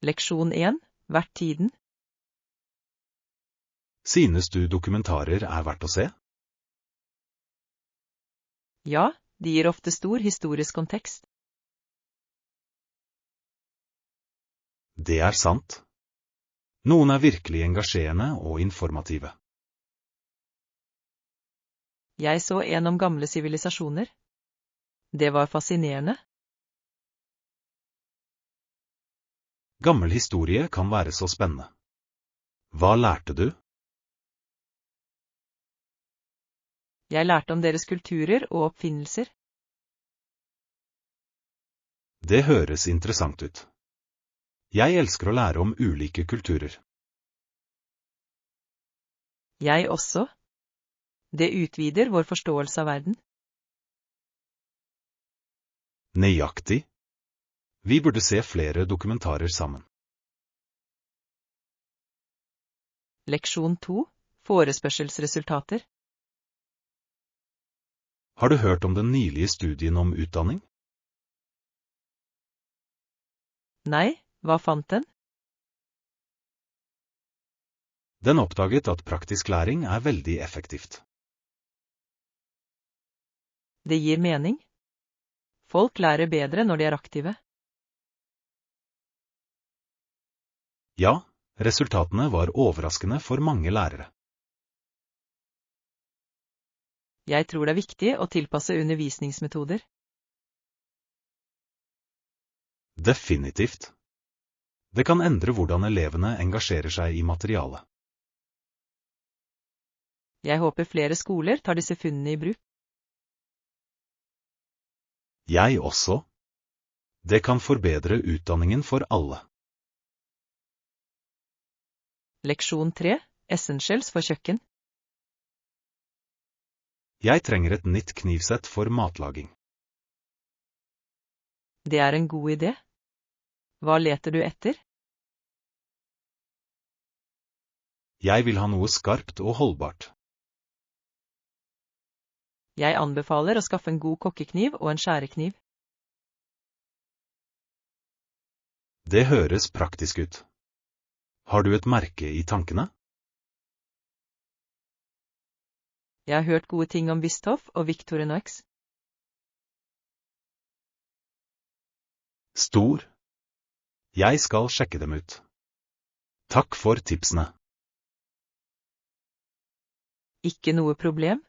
Leksjon 1, vertiden. Synes du dokumentarer verdt å se? Ja, de gir ofte stor historisk kontekst. Det sant. Noen virkelig engasjerende og informative. Jeg så en om gamle sivilisasjoner. Det var fascinerende. Gammel historie kan være så spennende. Hva lærte du? Jeg lærte om deres kulturer og oppfinnelser. Det høres interessant ut. Jeg elsker å lære om ulike kulturer. Jeg også. Det utvider vår forståelse av verden. Nøyaktig. Vi burde se flere dokumentarer sammen. Leksjon 2, forespørselsresultater. Har du hørt om den nylige studien om utdanning? Nei, hva fant den? Den oppdaget at praktisk læring veldig effektivt. Det gir mening. Folk lærer bedre når de er aktive. Ja, resultatene var overraskende for mange lærere. Jeg tror det er viktig å tilpasse undervisningsmetoder. Definitivt. Det kan endre hvordan elevene engasjerer seg i materialet. Jeg håper flere skoler tar disse funnene i bruk. Jeg også. Det kan forbedre utdanningen for alle. Leksjon 3, essentials for kjøkken. Jeg trenger et nytt knivsett for matlaging. Det er en god idé. Hva leter du etter? Jeg vil ha noe skarpt og holdbart. Jeg anbefaler å skaffe en god kokkekniv og en skjærekniv. Det høres praktisk ut. Har du et merke i tankene? Jeg har hørt gode ting om Wisthoff og Victorinox. Stor. Jeg skal sjekke dem ut. Takk for tipsene. Ikke noe problem.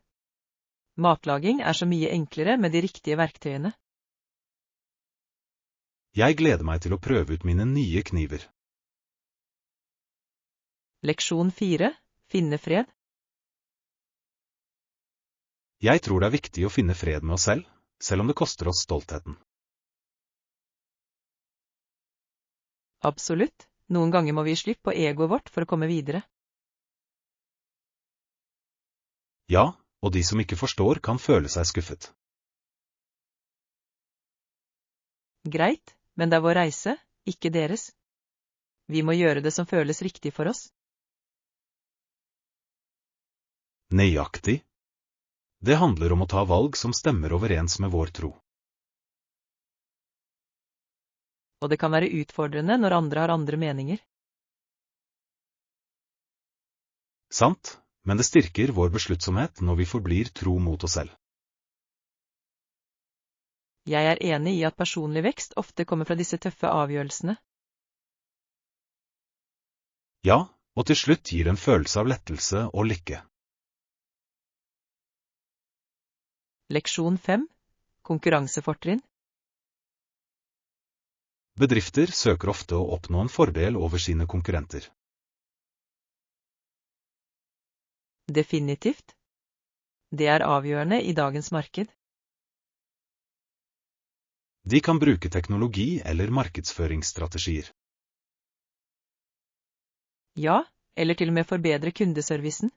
Matlaging er så mye enklere med de riktige verktøyene. Jeg gleder meg til å prøve ut mine nye kniver. Leksjon 4, finne fred. Jeg tror det er viktig å finne fred med oss selv om det koster oss stoltheten. Absolutt. Noen ganger må vi gi slipp på egoet vårt for å komme videre. Ja, og de som ikke forstår kan føle seg skuffet. Greit, men det er vår reise, ikke deres. Vi må gjøre det som føles riktig for oss. Nøyaktig. Det handler om å ta valg som stemmer overens med vår tro. Og det kan være utfordrende når andre har andre meninger. Sant, men det styrker vår besluttsomhet når vi forblir tro mot oss selv. Jeg er enig i at personlig vekst ofte kommer fra disse tøffe avgjørelsene. Ja, og til slutt gir en følelse av lettelse og lykke. Leksjon 5, konkurransefortrinn. Bedrifter søker ofte å oppnå en fordel over sine konkurrenter. Definitivt. Det er avgjørende i dagens marked. De kan bruke teknologi eller markedsføringsstrategier. Ja, eller til og med forbedre kundeservicen.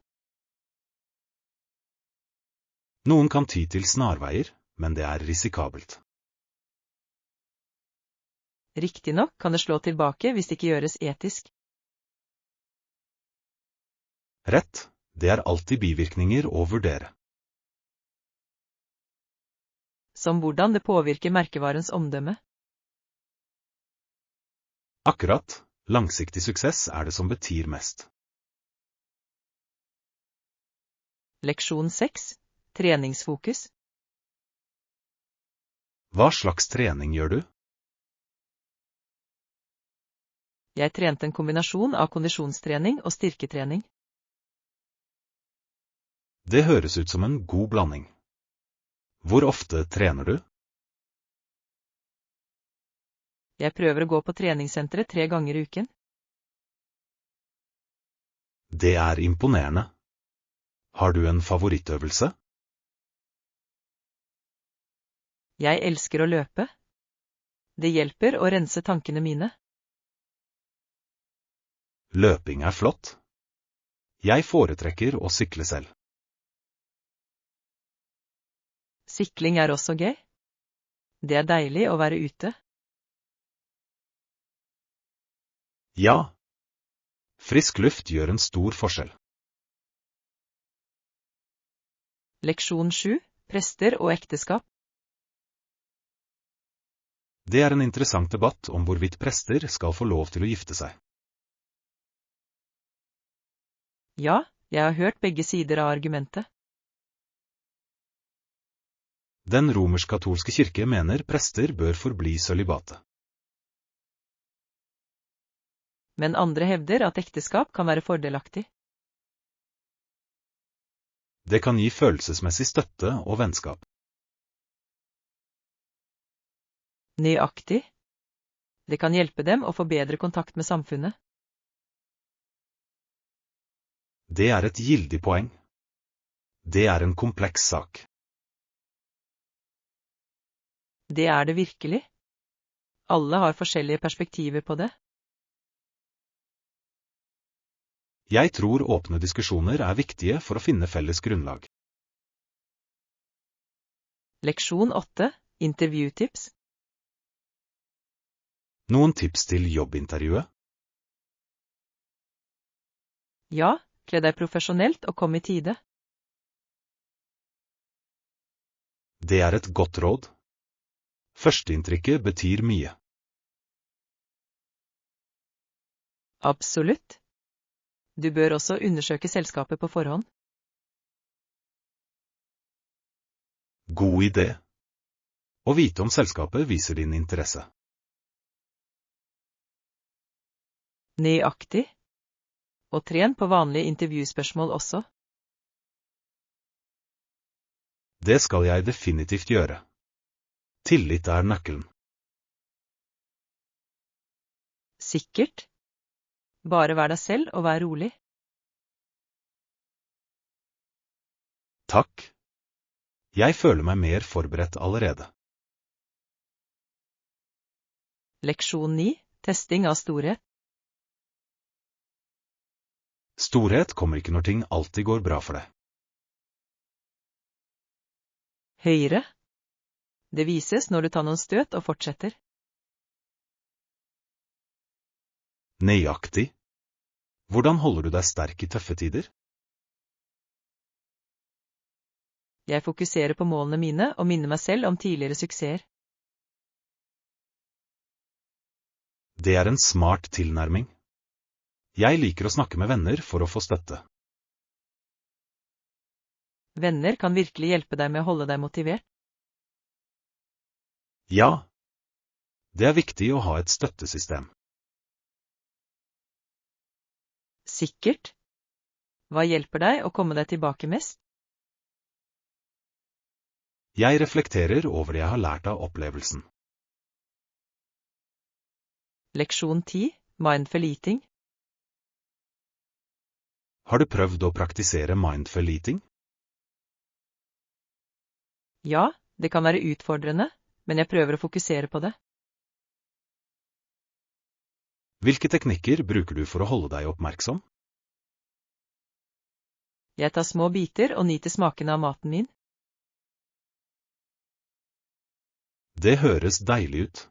Noen kan ty til snarveier, men det er risikabelt. Riktignok kan det slå tilbake hvis det ikke gjøres etisk. Rett, det er alltid bivirkninger å vurdere. Som hvordan det påvirker merkevarens omdømme. Akkurat, Langsiktig suksess det som betyr mest. Leksjon 6. Treningsfokus. Hva slags trening gjør du? Jeg trente en kombinasjon av kondisjonstrening og styrketrening. Det høres ut som en god blanding. Hvor ofte trener du? Jeg prøver å gå på treningssenteret 3 ganger i uken. Det imponerende. Har du en favorittøvelse? Jeg elsker å løpe. Det hjelper å rense tankene mine. Løping flott. Jeg foretrekker å sykle selv. Sykling også gøy. Det deilig å være ute. Ja. Frisk luft gjør en stor forskjell. Leksjon 7. Prester og ekteskap. Det en interessant debatt om hvorvidt prester skal få lov til å gifte seg. Ja, jeg har hørt begge sider av argumentet. Den romersk-katolske kirke mener prester bør forbli sølibate. Men andre hevder at ekteskap kan være fordelaktig. Det kan gi følelsesmessig støtte og vennskap. Nøyaktig. Det kan hjelpe dem å få bedre kontakt med samfunnet. Det et gildig poeng. Det en kompleks sak. Det det virkelig. Alle har forskjellige perspektiver på det. Jeg tror åpne diskusjoner viktige for å finne felles grunnlag. Leksjon 8. Intervjutips. Noen tips til jobbintervjuet? Ja, kle deg profesjonelt og kom i tide. Det et godt råd. Førsteinntrykket betyr mye. Absolutt. Du bør også undersøke selskapet på forhånd. God idé. Å vite om selskapet viser din interesse. Nøyaktig. Og tren på vanlige intervjuspørsmål også. Det skal jeg definitivt gjøre. Tillit nøkkelen. Sikkert. Bare vær deg selv og vær rolig. Takk. Jeg føler meg mer forberedt allerede. Leksjon 9. Testing av storhet. Storhet kommer ikke når ting alltid går bra for deg. Høyre. Det vises når du tar noen støt og fortsetter. Nøyaktig. Hvordan holder du deg sterk i tøffe tider? Jeg fokuserer på målene mine og minner meg selv om tidligere suksesser. Det en smart tilnærming. Jeg liker å snakke med venner for å få støtte. Venner kan virkelig hjelpe deg med å holde deg motivert. Ja. Det viktig å ha et støttesystem. Sikkert. Hva hjelper deg å komme deg tilbake mest? Jeg reflekterer over det jeg har lært av opplevelsen. Leksjon 10. Mindful eating. Har du prøvd å praktisere mindful eating? Ja, det kan være utfordrende, men jeg prøver å fokusere på det. Hvilke teknikker bruker du for å holde deg oppmerksom? Jeg tar små biter og nyter smakene av maten min. Det høres deilig ut.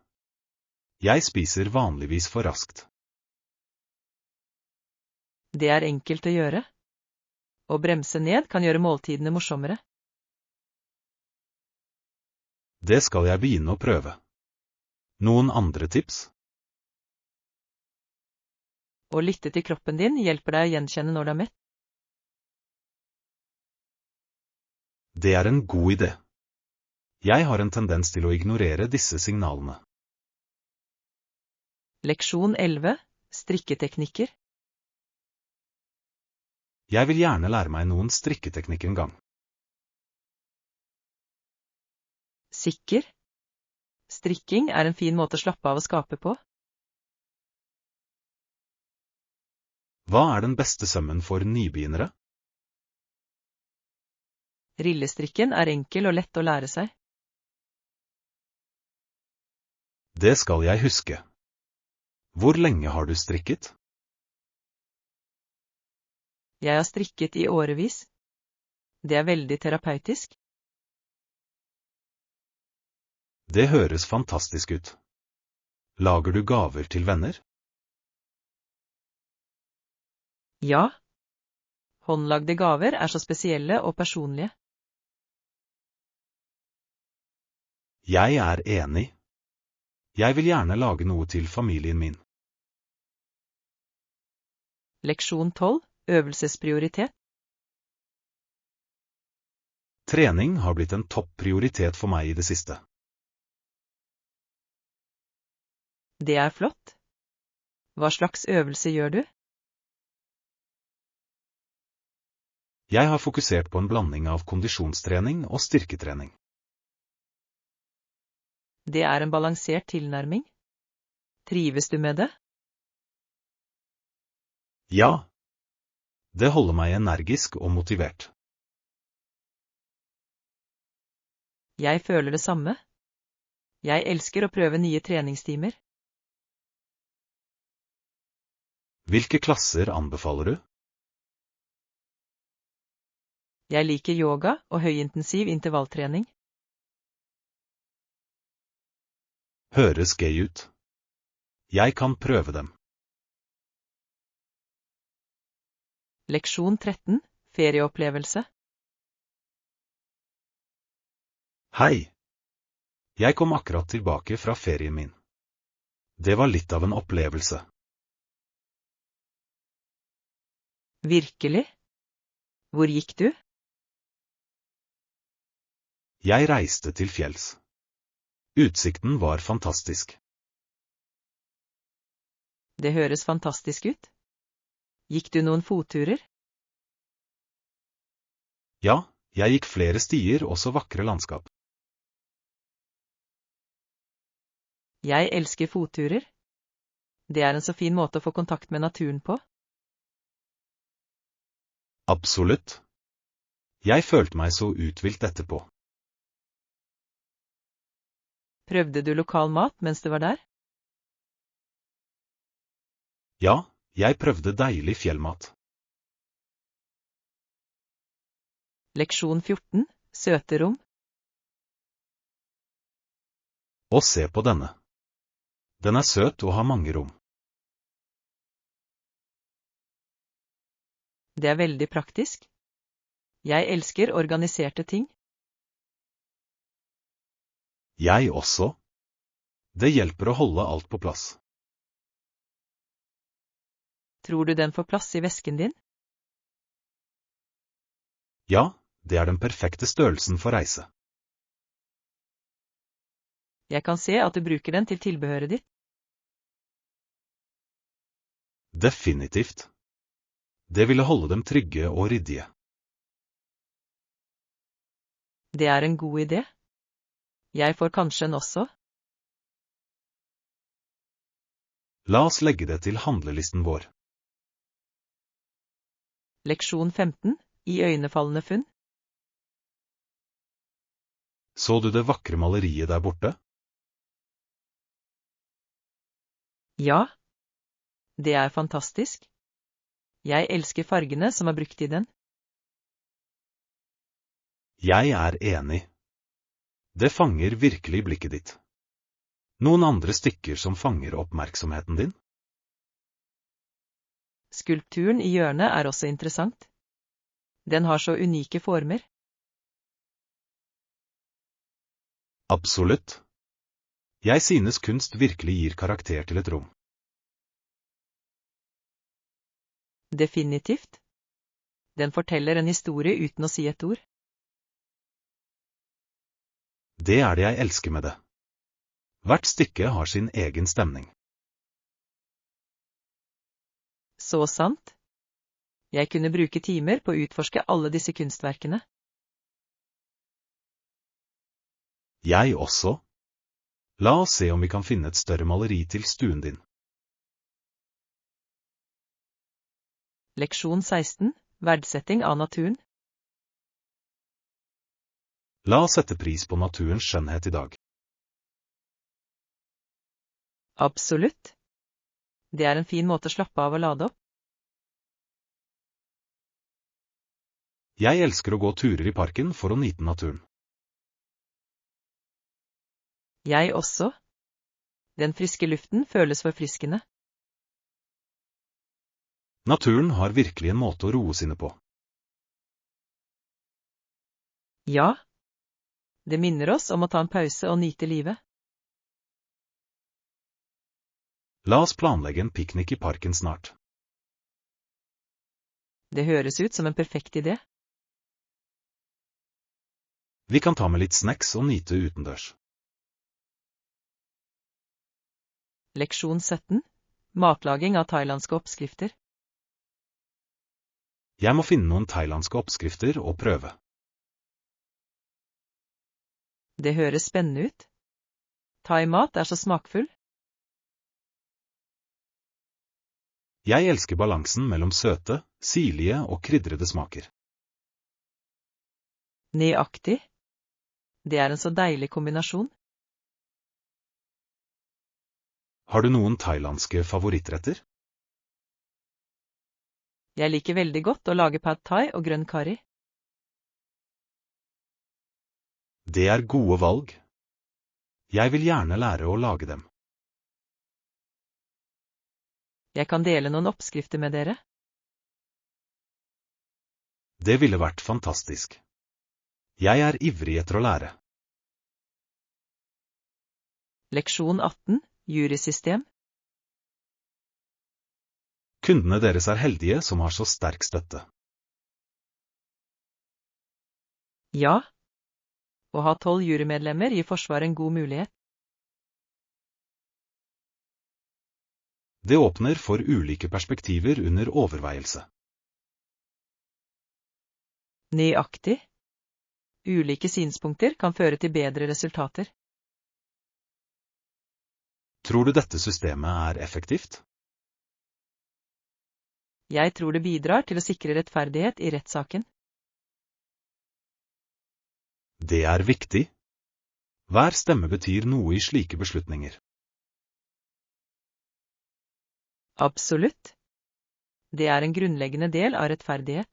Jeg spiser vanligvis for raskt. Det enkelt å gjøre. Å bremse ned kan gjøre måltidene morsommere. Det skal jeg begynne å prøve. Noen andre tips? Å lytte til kroppen din hjelper deg å gjenkjenne når du er mett. Det er en god idé. Jeg har en tendens til å ignorere disse signalene. Leksjon 11. Strikketeknikker. Jeg vil gjerne lære meg noen strikketeknikker en gang. Sikker. Strikking er en fin måte å slappe av og skape på. Hva er den beste sømmen for nybegynnere? Rillestrikken er enkel og lett å lære seg. Det skal jeg huske. Hvor lenge har du strikket? Jeg har strikket i årevis. Det er veldig terapeutisk. Det høres fantastisk ut. Lager du gaver til venner? Ja. Håndlagde gaver er så spesielle og personlige. Jeg er enig. Jeg vil gjerne lage noe til familien min. Leksjon 12. Øvelsesprioritet. Trening har blitt en topp prioritet for meg i det siste. Det er flott. Hva slags øvelse gjør du? Jeg har fokusert på en blanding av kondisjonstrening og styrketrening. Det er en balansert tilnærming. Trives du med det? Ja. Det holder meg energisk og motivert. Jeg føler det samme. Jeg elsker å prøve nye treningstimer. Hvilke klasser anbefaler du? Jeg liker yoga og høyintensiv intervalltrening. Høres gøy ut. Jeg kan prøve dem. Leksjon 13. Ferieopplevelse. Hei. Jeg kom akkurat tilbake fra ferien min. Det var litt av en opplevelse. Virkelig? Hvor gikk du? Jeg reiste til fjells. Utsikten var fantastisk. Det høres fantastisk ut. Gikk du noen fotturer? Ja, jeg gikk flere stier, også vakre landskap. Jeg elsker fotturer. Det er en så fin måte å få kontakt med naturen på. Absolutt. Jeg følte meg så uthvilt etterpå. Prøvde du lokal mat mens du var der? Ja, jeg prøvde deilig fjellmat. Leksjon 14. Søte rom. Og se på denne. Den er søt og har mange rom. Det er veldig praktisk. Jeg elsker organiserte ting. Jeg også. Det hjelper å holde alt på plass. Tror du den får plass i vesken din? Ja, det er den perfekte størrelsen for reise. Jeg kan se at du bruker den til tilbehøret ditt. Definitivt. Det ville holde dem trygge og ryddige. Det er en god idé. Jeg får kanskje en også. La oss legge det til handlelisten vår. Leksjon 15. Iøynefallende funn. Så du det vakre maleriet der borte? Ja. Det er fantastisk. Jeg elsker fargene som er brukt i den. Jeg er enig. Det fanger virkelig blikket ditt. Noen andre stykker som fanger oppmerksomheten din? Skulpturen i hjørnet er også interessant. Den har så unike former. Absolutt. Jeg synes kunst virkelig gir karakter til et rom. Definitivt. Den forteller en historie uten å si et ord. Det er det jeg elsker med det. Hvert stykke har sin egen stemning. Så sant. Jeg kunne bruke timer på å utforske alle disse kunstverkene. Jeg også. La oss se om vi kan finne et større maleri til stuen din. Leksjon 16. Verdsetting av naturen. La oss sette pris på naturens skjønnhet i dag. Absolutt. Det er en fin måte å slappe av og lade opp. Jeg elsker å gå turer i parken for å nyte naturen. Jeg også. Den friske luften føles forfriskende. Naturen har virkelig en måte å roe sinne på. Ja. Det minner oss om å ta en pause og nyte livet. La oss planlegge en piknik i parken snart. Det høres ut som en perfekt idé. Vi kan ta med litt snacks og nyte utendørs. Leksjon 17. Matlaging av thailandske oppskrifter. Jeg må finne noen thailandske oppskrifter og prøve. Det høres spennende ut. Thai-mat er så smakfull. Jeg elsker balansen mellom søte, sirlige og krydrede smaker. Nøyaktig. Det er en så deilig kombinasjon. Har du noen thailandske favorittretter? Jeg liker veldig godt å lage pad thai og grønn curry. Det er gode valg. Jeg vil gjerne lære å lage dem. Jeg kan dele noen oppskrifter med dere. Det ville vært fantastisk. Jeg er ivrig etter å lære. Leksjon 18. Jurysystem. Kundene deres er heldige som har så sterk støtte. Ja. Å ha 12 jurymedlemmer gir Forsvaret en god mulighet. Det åpner for ulike perspektiver under overveielse. Nøyaktig. Ulike synspunkter kan føre til bedre resultater. Tror du dette systemet er effektivt? Jeg tror det bidrar til å sikre rettferdighet i rettssaken. Det er viktig. Hver stemme betyr noe i slike beslutninger. Absolutt. Det er en grunnleggende del av rettferdighet.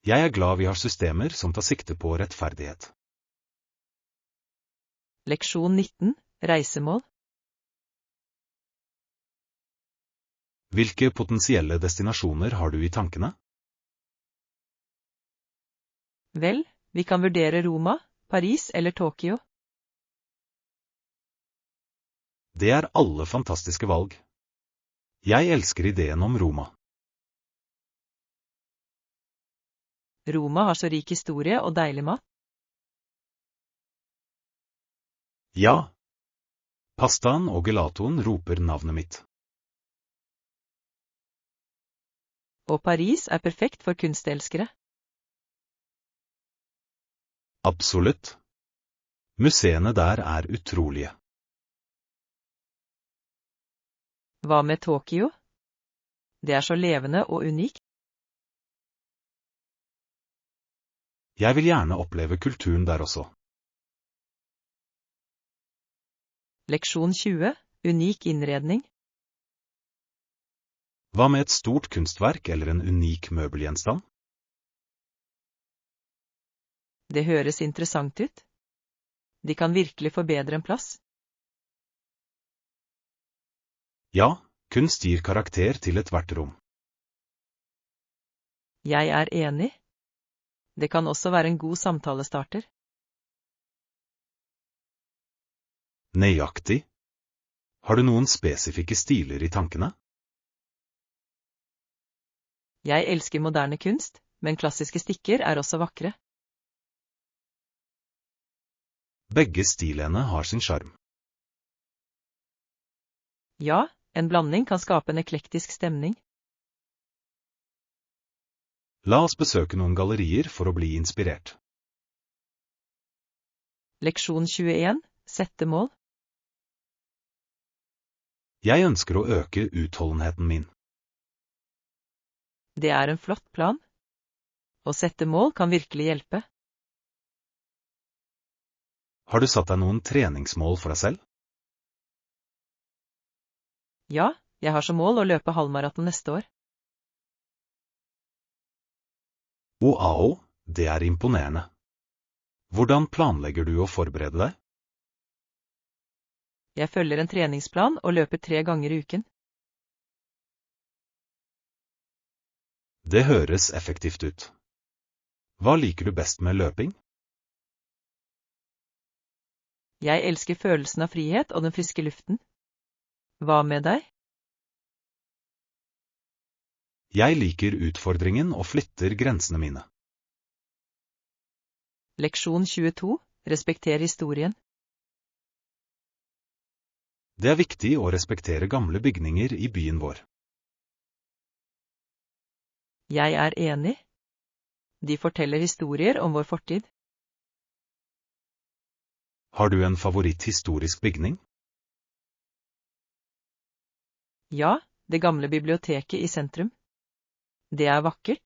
Jeg er glad vi har systemer som tar sikte på rettferdighet. Leksjon 19. Reisemål. Hvilke potensielle destinasjoner har du i tankene? Vel, vi kan vurdere Roma, Paris eller Tokyo. Det er alle fantastiske valg. Jeg elsker ideen om Roma. Roma har så rik historie og deilig mat. Ja. Pastaen og gelatoen roper navnet mitt. Og Paris er perfekt for kunstelskere. Absolutt. Museene der er utrolige. Hva med Tokyo? Det er så levende og unikt. Jeg vil gjerne oppleve kulturen der også. Leksjon 20. Unik innredning. Hva med et stort kunstverk eller en unik møbelgjenstand? Det høres interessant ut. De kan virkelig forbedre en plass. Ja, kunst gir karakter til ethvert rom. Jeg er enig. Det kan også være en god samtalestarter. Nøyaktig. Har du noen spesifikke stiler i tankene? Jeg elsker moderne kunst, men klassiske stikker er også vakre. Begge stilene har sin sjarm. Ja, en blanding kan skape en eklektisk stemning. La oss besøke noen gallerier for å bli inspirert. Leksjon 21. Sette mål. Jeg ønsker å øke utholdenheten min. Det er en flott plan. Å sette mål kan virkelig hjelpe. Har du satt deg noen treningsmål for deg selv? Ja, jeg har som mål å løpe halvmaraton neste år. Wow, det er imponerende. Hvordan planlegger du å forberede deg? Jeg følger en treningsplan og løper 3 ganger i uken. Det høres effektivt ut. Hva liker du best med løping? Jeg elsker følelsen av frihet og den friske luften. Hva med deg? Jeg liker utfordringen og flytter grensene mine. Leksjon 22. Respekter historien. Det er viktig å respektere gamle bygninger i byen vår. Jeg er enig. De forteller historier om vår fortid. Har du en favoritthistorisk bygning? Ja, det gamle biblioteket i sentrum. Det er vakkert.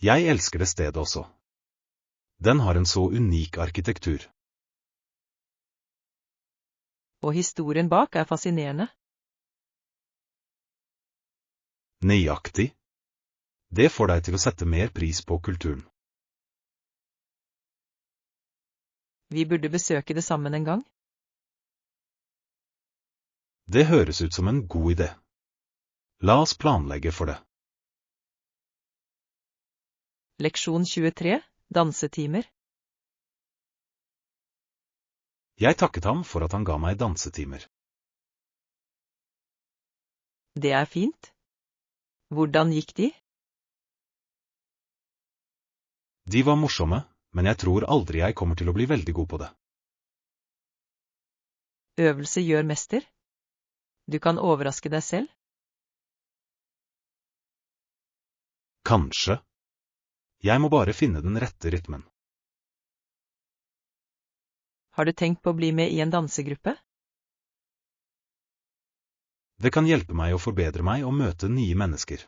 Jeg elsker det stedet også. Den har en så unik arkitektur. Og historien bak er fascinerende. Nøyaktig. Det får deg til å sette mer pris på kulturen. Vi burde besøke det sammen en gang. Det høres ut som en god idé. La oss planlegge for det. Leksjon 23. Dansetimer. Jeg takket ham for at han ga meg dansetimer. Det er fint. Hvordan gikk de? De var morsomme, men jeg tror aldri jeg kommer til å bli veldig god på det. Øvelse gjør mester. Du kan overraske deg selv. Kanskje. Jeg må bare finne den rette rytmen. Har du tenkt på å bli med i en dansegruppe? Det kan hjelpe meg å forbedre meg og møte nye mennesker.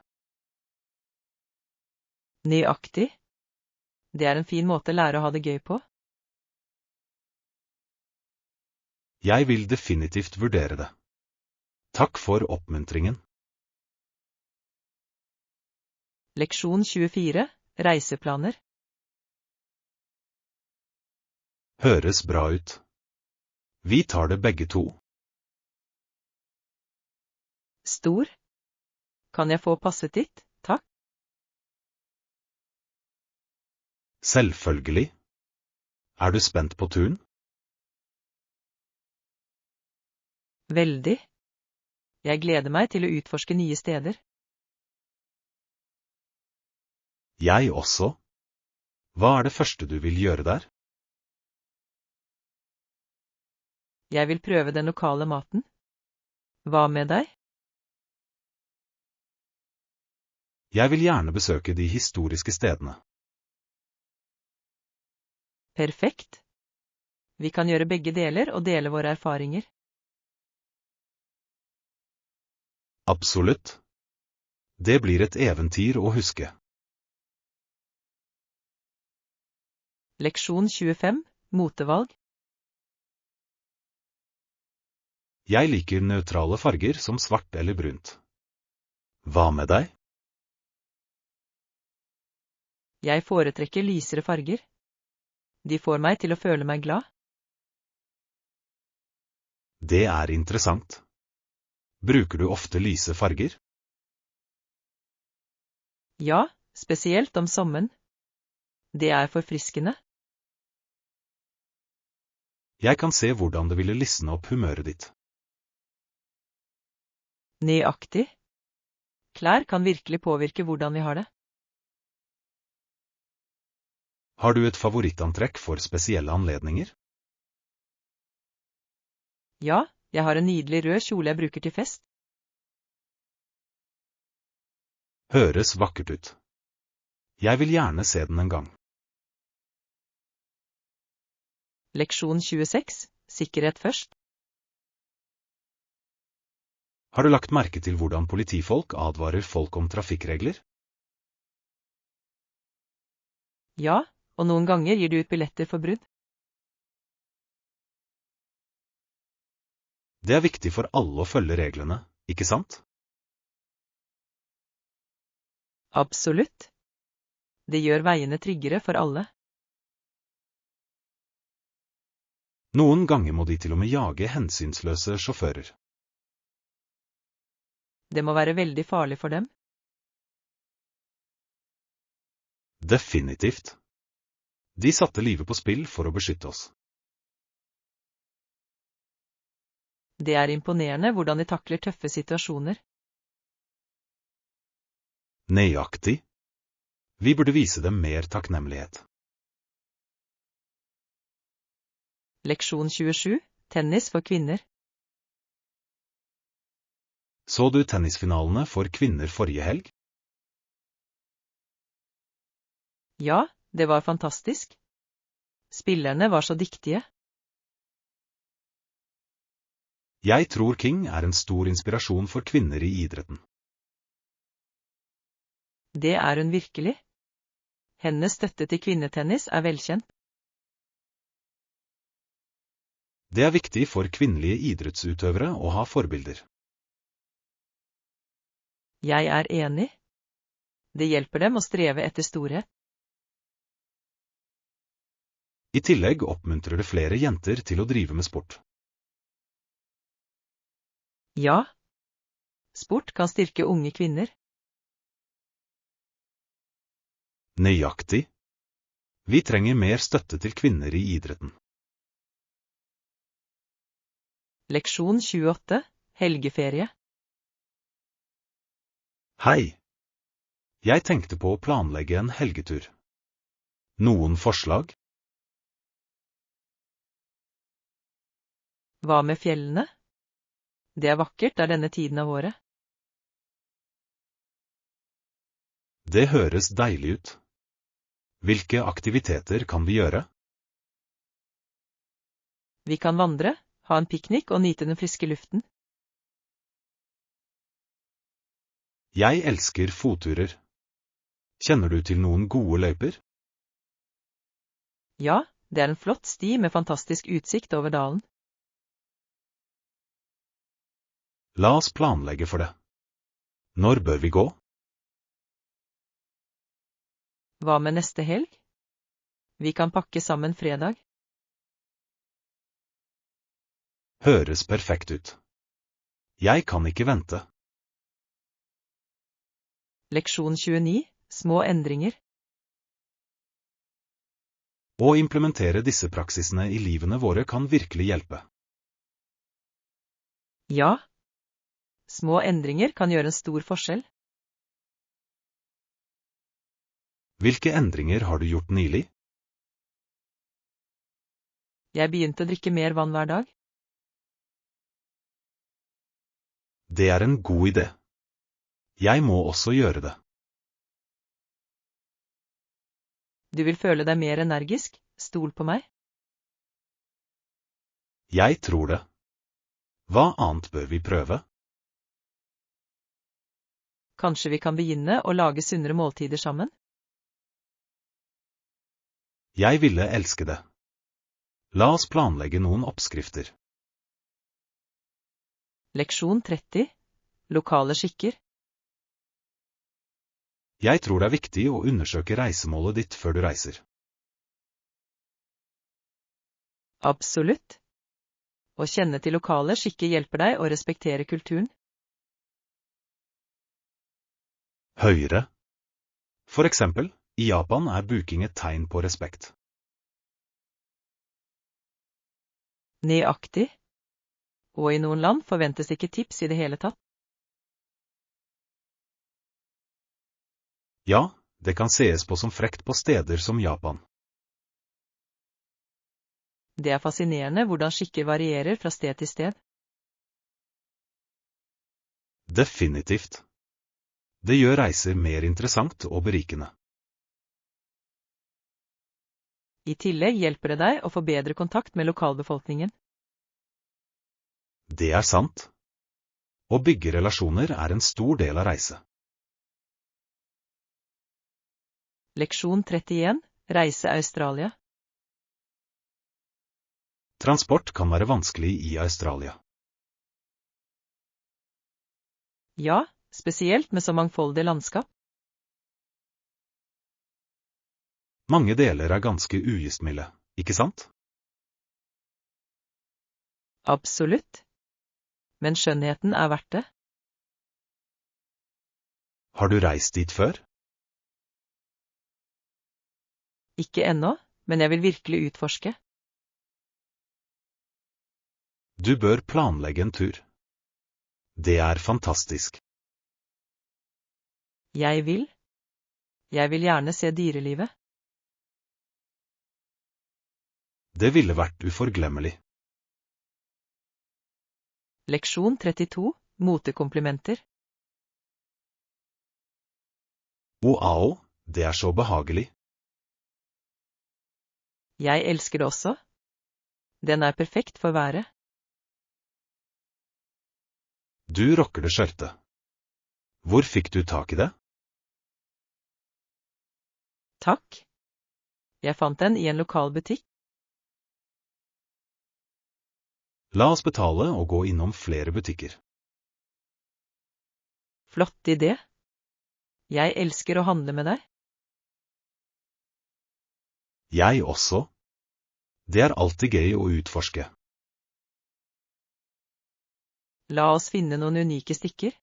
Nøyaktig. Det er en fin måte å lære å ha det gøy på. Jeg vil definitivt vurdere det. Takk for oppmuntringen. Leksjon 24. Reiseplaner. Høres bra ut. Vi tar det begge to. Stor. Kan jeg få passet ditt? Takk. Selvfølgelig. Er du spent på turen? Veldig. Jeg gleder meg til å utforske nye steder. Jeg også. Hva er det første du vil gjøre der? Jeg vil prøve den lokale maten. Hva med deg? Jeg vil gjerne besøke de historiske stedene. Perfekt. Vi kan gjøre begge deler og dele våre erfaringer. Absolutt. Det blir et eventyr å huske. Leksjon 25. Motevalg. Jeg liker nøytrale farger som svart eller brunt. Hva med deg? Jeg foretrekker lysere farger. De får meg til å føle meg glad. Det er interessant. Bruker du ofte lyse farger? Ja, spesielt om sommeren. Det er forfriskende. Jeg kan se hvordan det ville lysne opp humøret ditt. Nøyaktig. Klær kan virkelig påvirke hvordan vi har det. Har du et favorittantrekk for spesielle anledninger? Ja, jeg har en nydelig rød kjole jeg bruker til fest. Høres vakkert ut. Jeg vil gjerne se den en gang. Leksjon 26. Sikkerhet først. Har du lagt merke til hvordan politifolk advarer folk om trafikkregler? Ja, og noen ganger gir de ut billetter for brudd. Det er viktig for alle å følge reglene, ikke sant? Absolutt. Det gjør veiene tryggere for alle. Noen ganger må de til og med jage hensynsløse sjåfører. Det må være veldig farlig for dem. Definitivt. De satte livet på spill for å beskytte oss. Det er imponerende hvordan de takler tøffe situasjoner. Nøyaktig. Vi burde vise dem mer takknemlighet. Leksjon 27. Tennis for kvinner. Så du tennisfinalene for kvinner forrige helg? Ja, det var fantastisk. Spillerne var så dyktige. Jeg tror King er en stor inspirasjon for kvinner i idretten. Det er hun virkelig. Hennes støtte til kvinnetennis er velkjent. Det er viktig for kvinnelige idrettsutøvere å ha forbilder. Jeg er enig. Det hjelper dem å streve etter storhet. I tillegg oppmuntrer det flere jenter til å drive med sport. Ja. Sport kan styrke unge kvinner. Nøyaktig. Vi trenger mer støtte til kvinner i idretten. Leksjon 28. Helgeferie. Hei. Jeg tenkte på å planlegge en helgetur. Noen forslag? Hva med fjellene? Det er vakkert der denne tiden av året. Det høres deilig ut. Hvilke aktiviteter kan vi gjøre? Vi kan vandre, ha en piknik og nyte den friske luften. Jeg elsker fotturer. Kjenner du til noen gode løyper? Ja, det er en flott sti med fantastisk utsikt over dalen. La oss planlegge for det. Når bør vi gå? Hva med neste helg? Vi kan pakke sammen fredag. Høres perfekt ut. Jeg kan ikke vente. Leksjon 29. Små endringer. Å implementere disse praksisene i livene våre kan virkelig hjelpe. Ja. Små endringer kan gjøre en stor forskjell. Hvilke endringer har du gjort nylig? Jeg begynte å drikke mer vann hver dag. Det er en god idé. Jeg må også gjøre det. Du vil føle deg mer energisk, stol på meg. Jeg tror det. Hva annet bør vi prøve? Kanskje vi kan begynne å lage sunnere måltider sammen? Jeg ville elske det. La oss planlegge noen oppskrifter. Leksjon 30. Lokale skikker. Jeg tror det er viktig å undersøke reisemålet ditt før du reiser. Absolutt. Å kjenne til lokale skikker hjelper deg å respektere kulturen. Høyere. For eksempel, i Japan er buking et tegn på respekt. Nøyaktig. Og i noen land forventes ikke tips i det hele tatt. Ja, det kan sees på som frekt på steder som Japan. Det er fascinerende hvordan skikker varierer fra sted til sted. Definitivt. Det gjør reiser mer interessant og berikende. I tillegg hjelper det deg å få bedre kontakt med lokalbefolkningen. Det er sant. Å bygge relasjoner er en stor del av reise. Leksjon 31. Reise Australia. Transport kan være vanskelig i Australia. Ja, spesielt med så mangfoldig landskap. Mange deler er ganske ugiftsmilde, ikke sant? Absolutt. Men skjønnheten er verdt det. Har du reist dit før? Ikke ennå, men jeg vil virkelig utforske. Du bør planlegge en tur. Det er fantastisk. Jeg vil gjerne se dyrelivet. Det ville vært uforglemmelig. Leksjon 32. Motekomplimenter. Wow, det er så behagelig. Jeg elsker det også. Den er perfekt for været. Du rocker det skjørtet. Hvor fikk du tak i det? Takk. Jeg fant den i en lokal butikk. La oss betale og gå innom flere butikker. Flott idé. Jeg elsker å handle med deg. Jeg også. Det er alltid gøy å utforske. La oss finne noen unike stikker.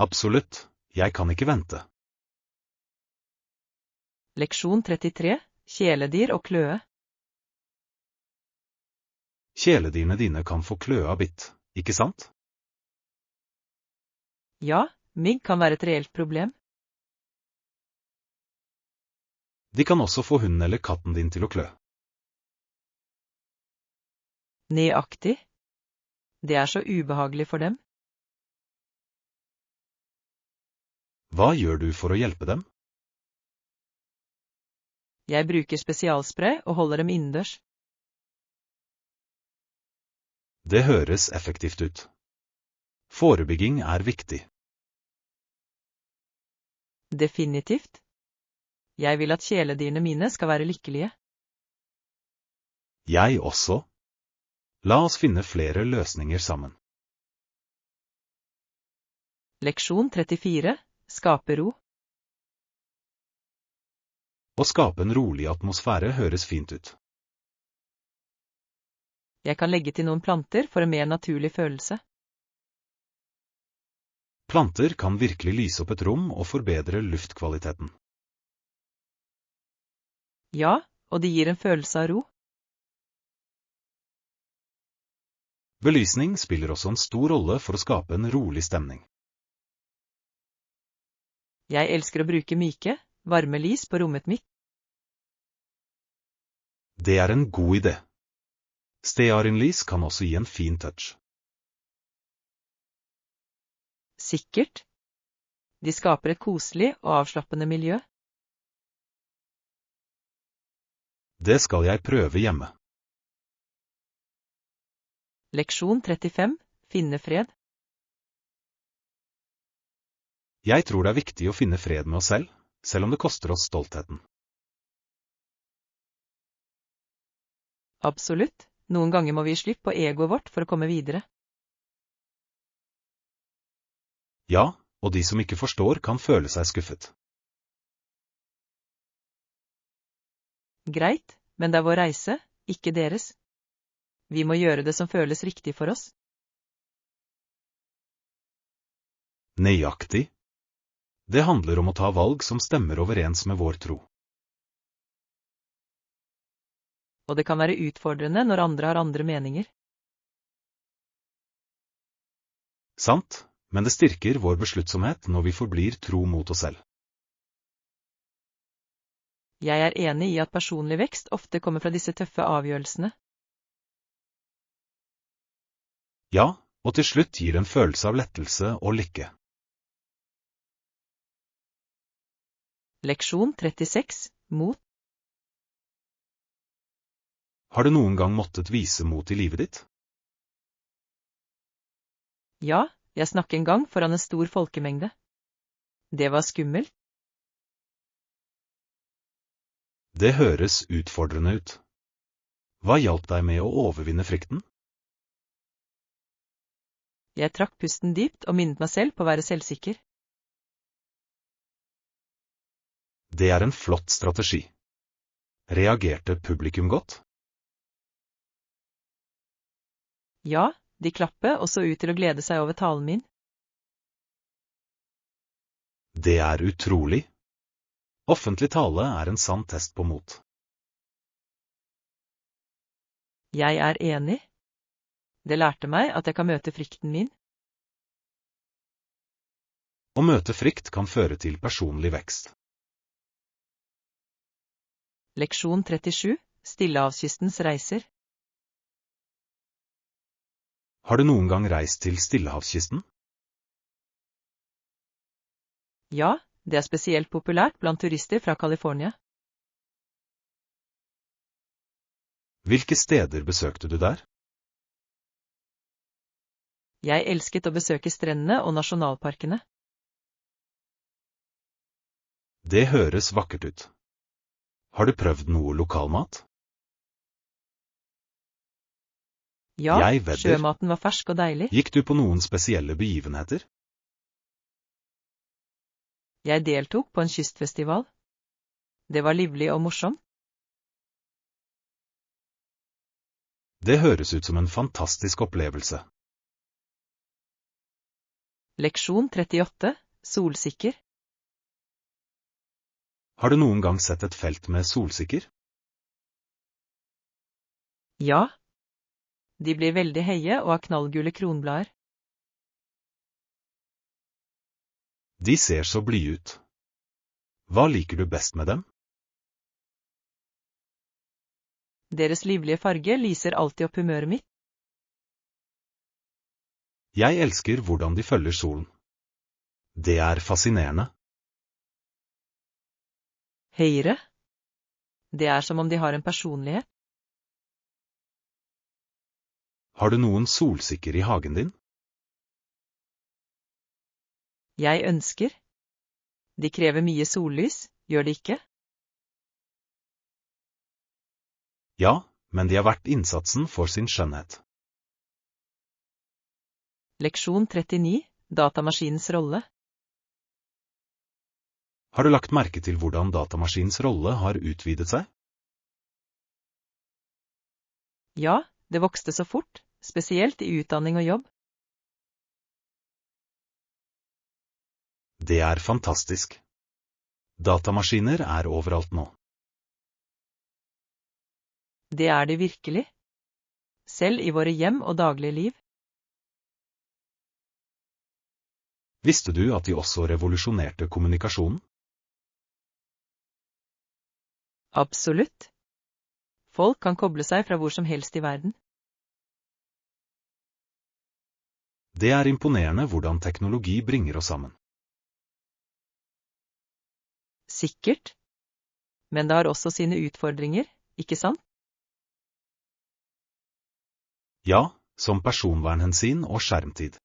Absolutt, jeg kan ikke vente. Leksjon 33. Kjæledyr og kløe. Kjæledyrene dine kan få kløe av bitt, ikke sant? Ja, mygg kan være et reelt problem. De kan også få hunden eller katten din til å klø. Nøyaktig. Det er så ubehagelig for dem. Hva gjør du for å hjelpe dem? Jeg bruker spesialspray og holder dem innendørs. Det høres effektivt ut. Forebygging er viktig. Definitivt. Jeg vil at kjæledyrene mine skal være lykkelige. Jeg også. La oss finne flere løsninger sammen. Leksjon 34. Skape ro. Å skape en rolig atmosfære høres fint ut. Jeg kan legge til noen planter for en mer naturlig følelse. Planter kan virkelig lyse opp et rom og forbedre luftkvaliteten. Ja, og de gir en følelse av ro. Belysning spiller også en stor rolle for å skape en rolig stemning. Jeg elsker å bruke myke, varme lys på rommet mitt. Det er en god idé. Stearinlys kan også gi en fin touch. Sikkert. De skaper et koselig og avslappende miljø. Det skal jeg prøve hjemme. Leksjon 35. Finne fred. Jeg tror det er viktig å finne fred med oss selv om det koster oss stoltheten. Absolutt. Noen ganger må vi gi slipp på egoet vårt for å komme videre. Ja, og de som ikke forstår kan føle seg skuffet. Greit, men det er vår reise, ikke deres. Vi må gjøre det som føles riktig for oss. Nøyaktig. Det handler om å ta valg som stemmer overens med vår tro. Og det kan være utfordrende når andre har andre meninger. Sant, men det styrker vår besluttsomhet når vi forblir tro mot oss selv. Jeg er enig i at personlig vekst ofte kommer fra disse tøffe avgjørelsene. Ja, og til slutt gir en følelse av lettelse og lykke. Leksjon 36. Mot. Har du noen gang måttet vise mot i livet ditt? Ja, jeg snakket en gang foran en stor folkemengde. Det var skummelt. Det høres utfordrende ut. Hva hjalp deg med å overvinne frykten? Jeg trakk pusten dypt og minnet meg selv på å være selvsikker. Det er en flott strategi. Reagerte publikum godt? Ja, de klappet og så ut til å glede seg over talen min. Det er utrolig. Offentlig tale er en sann test på mot. Jeg er enig. Det lærte meg at jeg kan møte frykten min. Å møte frykt kan føre til personlig vekst. Leksjon 37. Stillehavskystens reiser. Har du noen gang reist til Stillehavskysten? Ja, det er spesielt populært blant turister fra California. Hvilke steder besøkte du der? Jeg elsket å besøke strendene og nasjonalparkene. Det høres vakkert ut. Har du prøvd noe lokalmat? Ja, Jeg vedder. sjømaten var fersk og deilig. Gikk du på noen spesielle begivenheter? Jeg deltok på en kystfestival. Det var livlig og morsomt. Det høres ut som en fantastisk opplevelse. Leksjon 38. Solsikker. Har du noen gang sett et felt med solsikker? Ja. De blir veldig høye og har knallgule kronblader. De ser så blide ut. Hva liker du best med dem? Deres livlige farge lyser alltid opp humøret mitt. Jeg elsker hvordan de følger solen. Det er fascinerende. Høyre. Det er som om de har en personlighet. Har du noen solsikker i hagen din? Jeg ønsker. De krever mye sollys, gjør de ikke? Ja, men de har vært innsatsen for sin skjønnhet. Leksjon 39. Datamaskinens rolle. Har du lagt merke til hvordan datamaskinens rolle har utvidet seg? Ja, det vokste så fort, spesielt i utdanning og jobb. Det er fantastisk. Datamaskiner er overalt nå. Det er de virkelig. Selv i våre hjem og daglige liv. Visste du at de også revolusjonerte kommunikasjonen? Absolutt. Folk kan koble seg fra hvor som helst i verden. Det er imponerende hvordan teknologi bringer oss sammen. Sikkert. Men det har også sine utfordringer, ikke sant? Ja, som personvernhensyn og skjermtid.